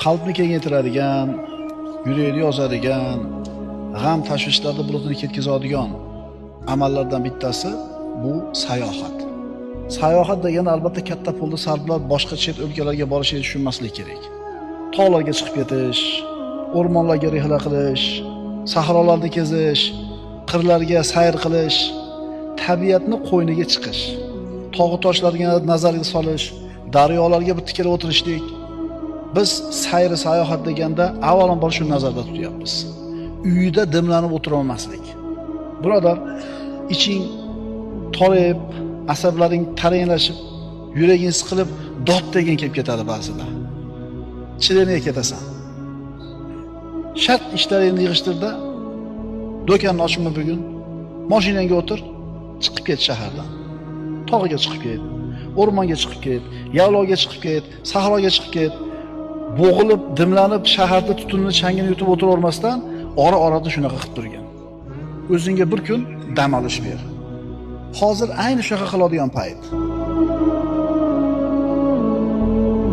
qalbni kengaytiradigan, yurakni yozadigan, g'am tashvishlarni bulutini ketkazadigan amallardan bittasi bu sayohat. Sayohat degani albatta katta pulni sarflab boshqa chet o'lkalarga borishni tushunmaslik kerak. Tog'larga chiqib ketish, o'rmonlarga rihla qilish, sahrolarni kezish, qirlarga sayr qilish, tabiatni qo'yniga chiqish, tog' toshlarga nazarga solish, daryolarga bir tikilib o'tirishlik. Biz sayri sayohat deganda avvalambor shu nazarda tutyapmiz. Uyida dimlanib o'tira olmaslik. Birodar, iching torayib, asablaring taranglashib, yuraging siqilib, dod degan kelib ketadi ba'zida. Chidamay ketasan. Shart ishlaringni yig'ishtirda, do'konni ochma bugun, mashinangga o'tir, chiqib ket shahardan. Tog'iga chiqib ket, o'rmonga chiqib ket, yaylovga chiqib ket, sahroga chiqib ket. Bo'g'ilib, dimlanib, shaharda tutunni changini yutib o'tiravermasdan, ora-orada shunaqa qilib turgan. O'zingga bir kun dam olish ber. Hozir ayni shunaqa qiladigan payt.